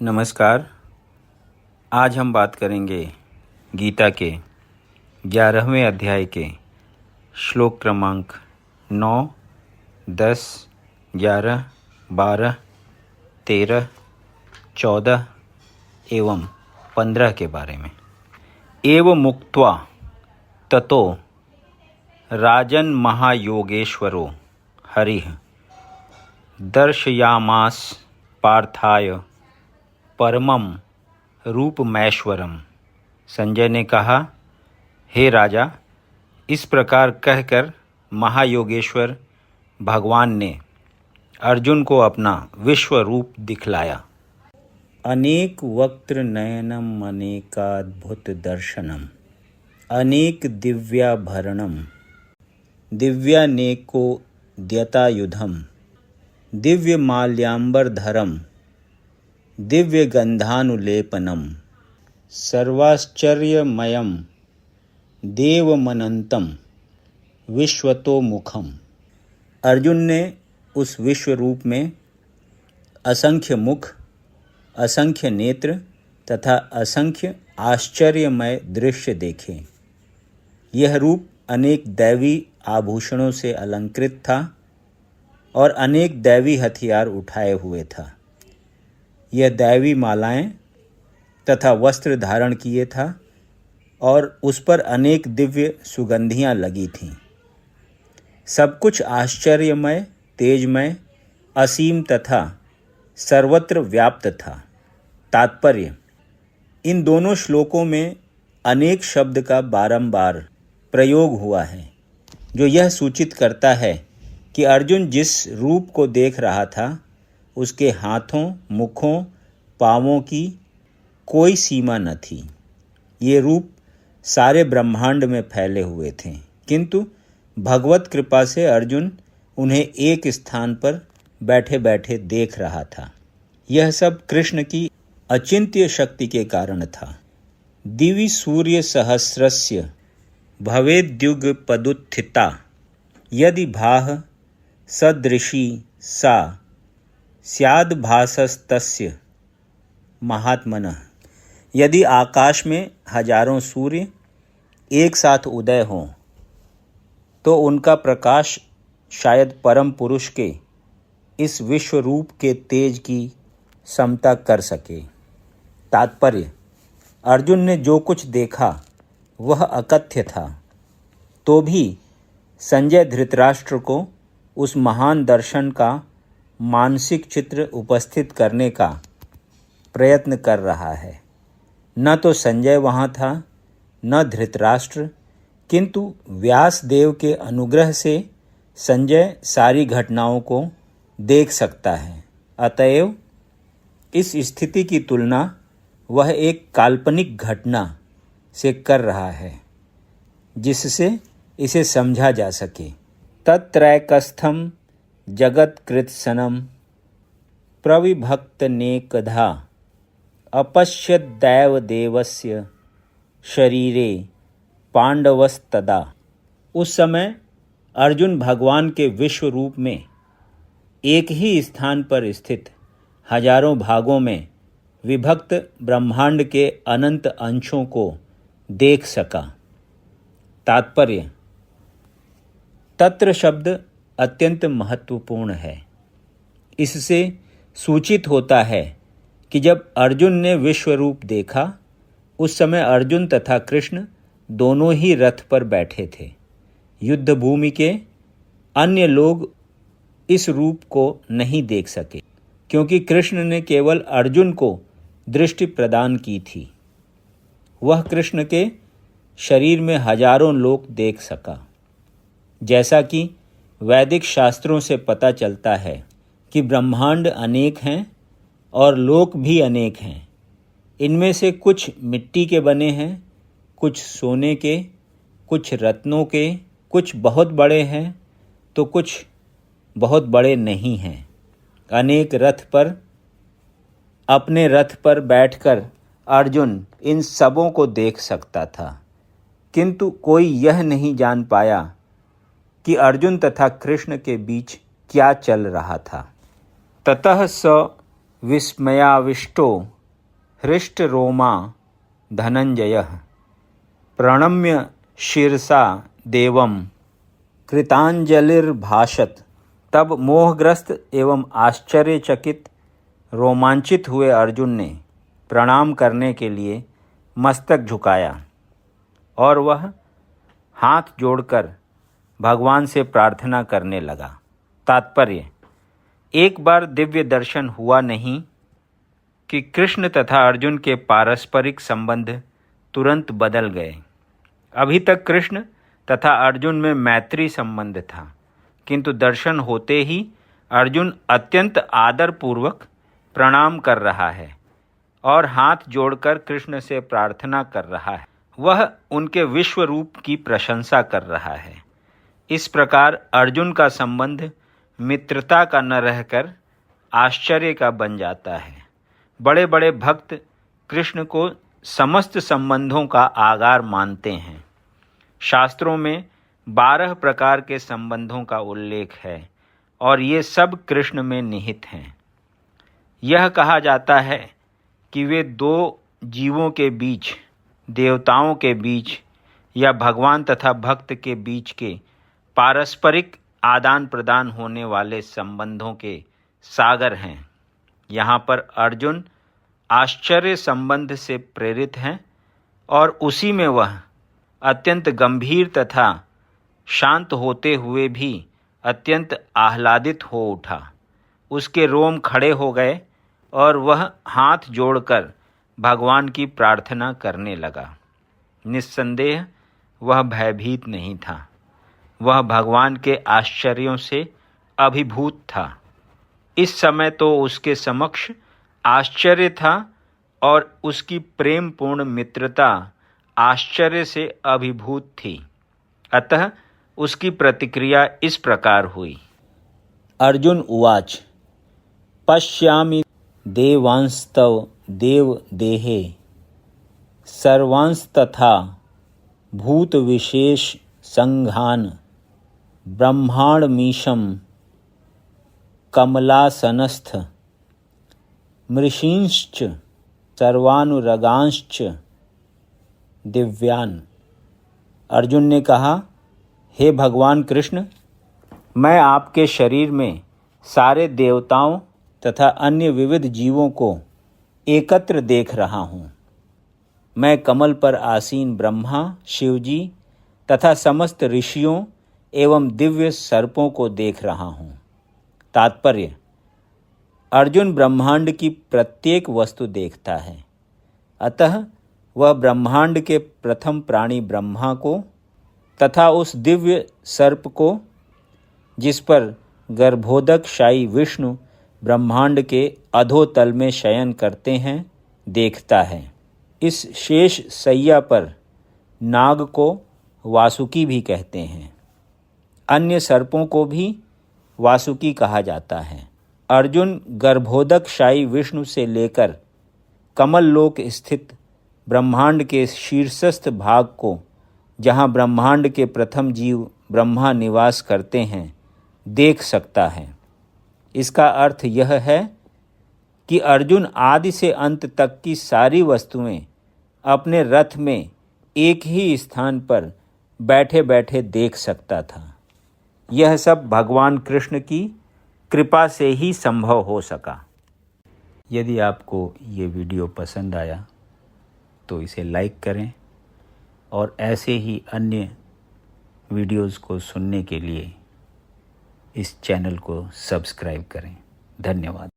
नमस्कार। आज हम बात करेंगे गीता के 11वें अध्याय के श्लोक क्रमांक 9, 10, 11, 12, 13, 14 एवं 15 के बारे में। एवं मुक्त्वा ततो राजन महायोगेश्वरो हरिः दर्शयामास पार्थाय परमम रूपमैश्वरम। संजय ने कहा, हे राजा, इस प्रकार कहकर महायोगेश्वर भगवान ने अर्जुन को अपना विश्व रूप दिखलाया। अनेक वक्त्र नयनम अनेकाद्भुत दर्शनम अनेक दिव्याभरणम दिव्यानेको द्यतायुधम दिव्य माल्याम्बरधरम दिव्य गंधानुलेपनम सर्वाश्चर्यमयम देवमनंतम विश्वतोमुखम। अर्जुन ने उस विश्व रूप में असंख्य मुख, असंख्य नेत्र तथा असंख्य आश्चर्यमय दृश्य देखे। यह रूप अनेक दैवी आभूषणों से अलंकृत था और अनेक दैवी हथियार उठाए हुए था। यह दैवी मालाएं तथा वस्त्र धारण किए था और उस पर अनेक दिव्य सुगंधियां लगी थीं। सब कुछ आश्चर्यमय, तेजमय, असीम तथा सर्वत्र व्याप्त था। तात्पर्य: इन दोनों श्लोकों में अनेक शब्द का बारंबार प्रयोग हुआ है, जो यह सूचित करता है कि अर्जुन जिस रूप को देख रहा था उसके हाथों, मुखों, पांवों की कोई सीमा न थी। ये रूप सारे ब्रह्मांड में फैले हुए थे, किंतु भगवत कृपा से अर्जुन उन्हें एक स्थान पर बैठे बैठे देख रहा था। यह सब कृष्ण की अचिंत्य शक्ति के कारण था। दिवि सूर्य सहस्रस्य भवेद्युगपदुत्थिता यदि भाः सदृशी सा स्याद्भासस्तस्य महात्मनः। यदि आकाश में हजारों सूर्य एक साथ उदय हों तो उनका प्रकाश शायद परम पुरुष के इस विश्व रूप के तेज की समता कर सके। तात्पर्य: अर्जुन ने जो कुछ देखा वह अकथ्य था, तो भी संजय धृतराष्ट्र को उस महान दर्शन का मानसिक चित्र उपस्थित करने का प्रयत्न कर रहा है। न तो संजय वहाँ था, न धृतराष्ट्र, किंतु व्यासदेव के अनुग्रह से संजय सारी घटनाओं को देख सकता है। अतएव इस स्थिति की तुलना वह एक काल्पनिक घटना से कर रहा है, जिससे इसे समझा जा सके। तत्रैकस्थं जगत्कृत्सनं प्रविभक्तनेकधा अपश्यद्दैवदेवस्य शरीरे पांडवस्तदा। उस समय अर्जुन भगवान के विश्व रूप में एक ही स्थान पर स्थित हजारों भागों में विभक्त ब्रह्मांड के अनंत अंशों को देख सका। तात्पर्य: तत्र शब्द अत्यंत महत्वपूर्ण है। इससे सूचित होता है कि जब अर्जुन ने विश्व रूप देखा, उस समय अर्जुन तथा कृष्ण दोनों ही रथ पर बैठे थे। युद्ध भूमि के अन्य लोग इस रूप को नहीं देख सके, क्योंकि कृष्ण ने केवल अर्जुन को दृष्टि प्रदान की थी। वह कृष्ण के शरीर में हजारों लोक देख सका। जैसा कि वैदिक शास्त्रों से पता चलता है कि ब्रह्मांड अनेक हैं और लोक भी अनेक हैं। इनमें से कुछ मिट्टी के बने हैं, कुछ सोने के, कुछ रत्नों के, कुछ बहुत बड़े हैं तो कुछ बहुत बड़े नहीं हैं। अनेक रथ पर अपने रथ पर बैठकर अर्जुन इन सबों को देख सकता था, किंतु कोई यह नहीं जान पाया कि अर्जुन तथा कृष्ण के बीच क्या चल रहा था। ततः स विस्मयाविष्टो हृष्टरोमा धनंजयः प्रणम्य शिरसा देवं कृतांजलिर्भाषत। तब मोहग्रस्त एवं आश्चर्यचकित रोमांचित हुए अर्जुन ने प्रणाम करने के लिए मस्तक झुकाया और वह हाथ जोड़कर भगवान से प्रार्थना करने लगा। तात्पर्य: एक बार दिव्य दर्शन हुआ नहीं कि कृष्ण तथा अर्जुन के पारस्परिक संबंध तुरंत बदल गए। अभी तक कृष्ण तथा अर्जुन में मैत्री संबंध था, किंतु दर्शन होते ही अर्जुन अत्यंत आदरपूर्वक प्रणाम कर रहा है और हाथ जोड़कर कृष्ण से प्रार्थना कर रहा है। वह उनके विश्व रूप की प्रशंसा कर रहा है। इस प्रकार अर्जुन का संबंध मित्रता का न रहकर आश्चर्य का बन जाता है। बड़े बड़े भक्त कृष्ण को समस्त संबंधों का आधार मानते हैं। शास्त्रों में 12 प्रकार के संबंधों का उल्लेख है और ये सब कृष्ण में निहित हैं। यह कहा जाता है कि वे दो जीवों के बीच, देवताओं के बीच या भगवान तथा भक्त के बीच के पारस्परिक आदान प्रदान होने वाले संबंधों के सागर हैं। यहाँ पर अर्जुन आश्चर्य संबंध से प्रेरित हैं और उसी में वह अत्यंत गंभीर तथा शांत होते हुए भी अत्यंत आह्लादित हो उठा। उसके रोम खड़े हो गए और वह हाथ जोड़कर भगवान की प्रार्थना करने लगा। निस्संदेह वह भयभीत नहीं था, वह भगवान के आश्चर्यों से अभिभूत था। इस समय तो उसके समक्ष आश्चर्य था और उसकी प्रेमपूर्ण मित्रता आश्चर्य से अभिभूत थी। अतः उसकी प्रतिक्रिया इस प्रकार हुई। अर्जुन उवाच पश्यामि देवांस्तव देवदेहे सर्वांस्तथा भूतविशेष संघान ब्रह्माण्डमीशं कमलासनस्थ मृषींश्च सर्वानुरगांश्च दिव्यान। अर्जुन ने कहा, हे भगवान कृष्ण, मैं आपके शरीर में सारे देवताओं तथा अन्य विविध जीवों को एकत्र देख रहा हूँ। मैं कमल पर आसीन ब्रह्मा, शिवजी तथा समस्त ऋषियों एवं दिव्य सर्पों को देख रहा हूँ। तात्पर्य: अर्जुन ब्रह्मांड की प्रत्येक वस्तु देखता है, अतः वह ब्रह्मांड के प्रथम प्राणी ब्रह्मा को तथा उस दिव्य सर्प को, जिस पर गर्भोदकशायी विष्णु ब्रह्मांड के अधोतल में शयन करते हैं, देखता है। इस शेष सैया पर नाग को वासुकी भी कहते हैं। अन्य सर्पों को भी वासुकी कहा जाता है। अर्जुन गर्भोदकशायी विष्णु से लेकर कमल लोक स्थित ब्रह्मांड के शीर्षस्थ भाग को, जहाँ ब्रह्मांड के प्रथम जीव ब्रह्मा निवास करते हैं, देख सकता है। इसका अर्थ यह है कि अर्जुन आदि से अंत तक की सारी वस्तुएं अपने रथ में एक ही स्थान पर बैठे बैठे देख सकता था। यह सब भगवान कृष्ण की कृपा से ही संभव हो सका। यदि आपको ये वीडियो पसंद आया तो इसे लाइक करें और ऐसे ही अन्य वीडियोज़ को सुनने के लिए इस चैनल को सब्सक्राइब करें। धन्यवाद।